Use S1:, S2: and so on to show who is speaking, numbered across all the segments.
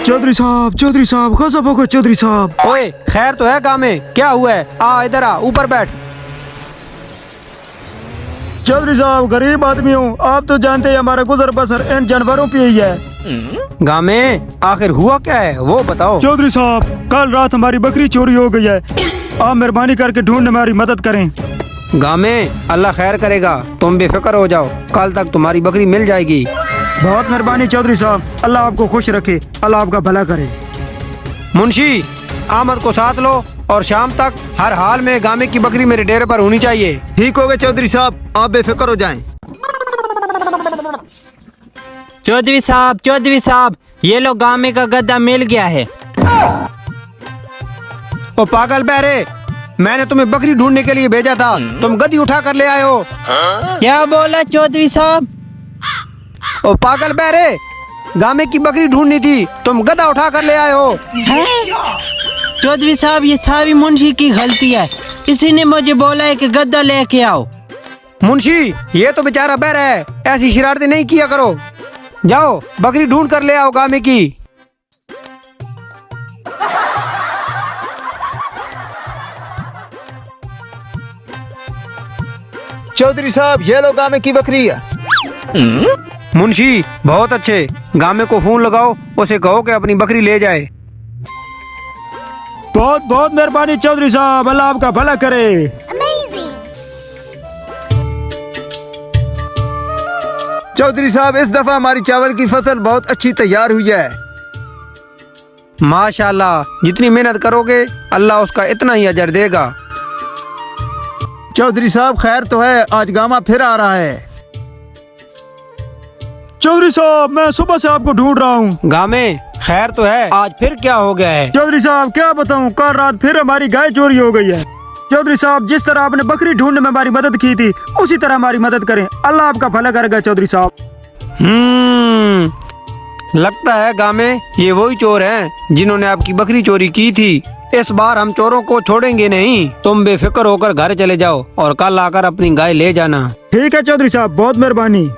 S1: चौधरी साहब गजब होगा चौधरी साहब।
S2: ओए खैर तो है गाँव में, क्या हुआ है? आ इधर आ, ऊपर बैठ।
S1: चौधरी साहब गरीब आदमी हूँ, आप तो जानते हैं हमारा गुजर बसर इन जानवरों पे ही है।
S2: गाँव में आखिर हुआ क्या है वो बताओ।
S1: चौधरी साहब कल रात हमारी बकरी चोरी हो गई है, आप मेहरबानी करके ढूंढने में हमारी मदद करें।
S2: गाँव में अल्लाह खैर करेगा, तुम बेफिक्र हो जाओ, कल तक तुम्हारी बकरी मिल जाएगी।
S1: बहुत मेहरबानी चौधरी साहब, अल्लाह आपको खुश रखे, अल्लाह आपका भला करे।
S2: मुंशी आमद को साथ लो और शाम तक हर हाल में गामे की बकरी मेरे डेरे पर होनी चाहिए।
S3: ठीक हो गए चौधरी साहब, आप बेफिक्र हो जाएं।
S4: चौधरी साहब ये लो गामे का गद्दा मिल गया है।
S2: ओ पागल बहरे, मैंने तुम्हें बकरी ढूंढने के लिए भेजा था, तुम गद्दी उठा कर ले आए हो।
S4: क्या बोला चौधरी साहब?
S2: ओ पागल बहरे, गामे की बकरी ढूंढनी थी, तुम गधा उठा कर ले आए हो।
S4: चौधरी साहब ये सारी मुंशी की गलती है, इसी ने मुझे बोला है कि गद्दा लेके आओ।
S2: मुंशी ये तो बेचारा बहरा है, ऐसी शरारतें नहीं किया करो। जाओ बकरी ढूंढ कर ले आओ गामे की।
S3: चौधरी साहब ये लो गामे की बकरी है।
S2: मुंशी बहुत अच्छे, गामे को फोन लगाओ, उसे कहो कि अपनी बकरी ले जाए।
S1: बहुत बहुत मेहरबानी चौधरी साहब, अल्लाह आपका भला करे।
S3: चौधरी साहब इस दफा हमारी चावल की फसल बहुत अच्छी तैयार हुई है।
S2: माशाल्लाह, जितनी मेहनत करोगे अल्लाह उसका इतना ही अजर देगा।
S3: चौधरी साहब खैर तो है, आज गामा फिर आ रहा है।
S1: चौधरी साहब मैं सुबह से आपको ढूंढ रहा हूँ।
S2: गामे खैर तो है, आज फिर क्या हो गया है?
S1: चौधरी साहब क्या बताऊँ, कल रात फिर हमारी गाय चोरी हो गई है। चौधरी साहब जिस तरह आपने बकरी ढूंढने में हमारी मदद की थी, उसी तरह हमारी मदद करें, अल्लाह आपका भला करेगा चौधरी साहब।
S2: लगता है गामे ये वही चोर हैं जिन्होंने आपकी बकरी चोरी की थी। इस बार हम चोरों को छोड़ेंगे नहीं, तुम बेफिक्र होकर घर चले जाओ और कल आकर अपनी गाय ले जाना।
S1: ठीक है चौधरी साहब, बहुत मेहरबानी।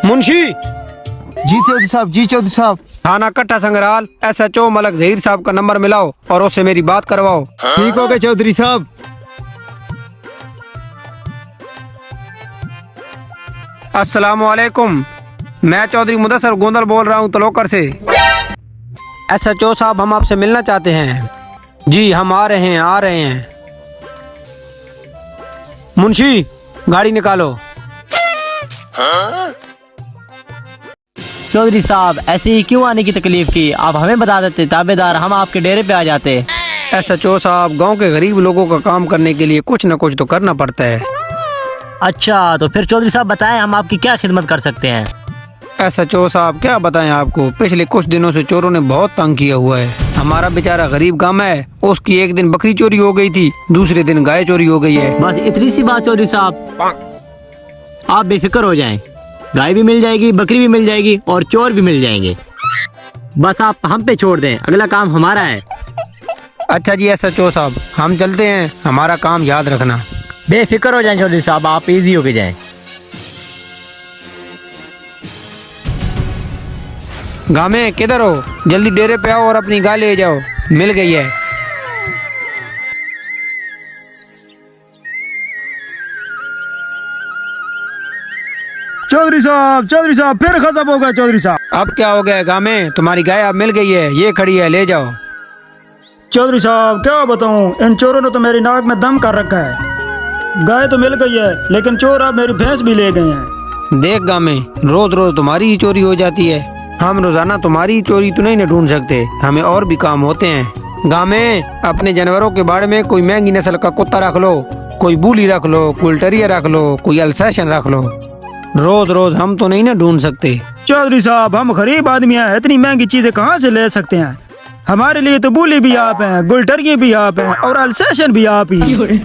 S2: मुंशी
S3: जी चौधरी साहब।
S2: थाना कट्टा संग्रहाल SHO मलक जहीर साहब का नंबर मिलाओ और उससे मेरी बात करवाओ।
S3: ठीक हो गए चौधरी साहब।
S2: अस्सलाम वालेकुम, मैं चौधरी मुदस्सर गोंदल बोल रहा हूँ तलोकर से। SHO साहब हम आपसे मिलना चाहते हैं। जी हम आ रहे हैं। मुंशी गाड़ी निकालो।
S4: चौधरी साहब ऐसे ही क्यों आने की तकलीफ की, आप हमें बता देते, ताबेदार हम आपके डेरे पे आ जाते।
S2: SHO साहब गांव के गरीब लोगों का काम करने के लिए कुछ न कुछ तो करना पड़ता है।
S4: अच्छा तो फिर चौधरी साहब बताएं हम आपकी क्या खिदमत कर सकते हैं।
S2: SHO साहब क्या बताएं आपको, पिछले कुछ दिनों से चोरों ने बहुत तंग किया हुआ है। हमारा बेचारा गरीब गामा है, उसकी एक दिन बकरी चोरी हो गई थी, दूसरे दिन गाय चोरी हो गई है।
S4: बस इतनी सी बात चौधरी साहब, आप बेफिक्र हो जाएं, गाय भी मिल जाएगी, बकरी भी मिल जाएगी और चोर भी मिल जाएंगे। बस आप हम पे छोड़ दें, अगला काम हमारा है।
S2: अच्छा जी SHO साहब हम चलते हैं, हमारा काम याद रखना।
S4: बेफिक्र हो जाएं चौधरी साहब, आप इजी होके जाएं।
S2: गामे किधर हो, जल्दी डेरे पे आओ और अपनी गाय ले जाओ, मिल गई है।
S1: चौधरी साहब फिर खत्म हो गया चौधरी साहब।
S2: अब क्या हो गया गामे, तुम्हारी गाय अब मिल गई है, ये खड़ी है, ले जाओ।
S1: चौधरी साहब क्या बताऊँ, इन चोरों ने तो मेरी नाक में दम कर रखा है। गाय तो मिल गई है लेकिन चोर अब मेरी भैंस भी ले गए हैं।
S2: देख गामे रोज रोज तुम्हारी ही चोरी हो जाती है, हम रोजाना तुम्हारी ही चोरी तो नहीं न ढूंढ सकते, हमें और भी काम होते हैं। गामे अपने जानवरों के बाड़े में कोई महंगी नस्ल का कुत्ता रख लो, कोई बूली रख लो, कोई टरिया रख लो, कोई अल्सेशन रख लो, रोज रोज हम तो नहीं ना ढूंढ सकते।
S1: चौधरी साहब हम गरीब आदमी हैं, इतनी महंगी चीजें कहाँ से ले सकते हैं। हमारे लिए तो बूली भी आप हैं, गुलटरिये भी आप हैं और अल्सेशन भी आप ही।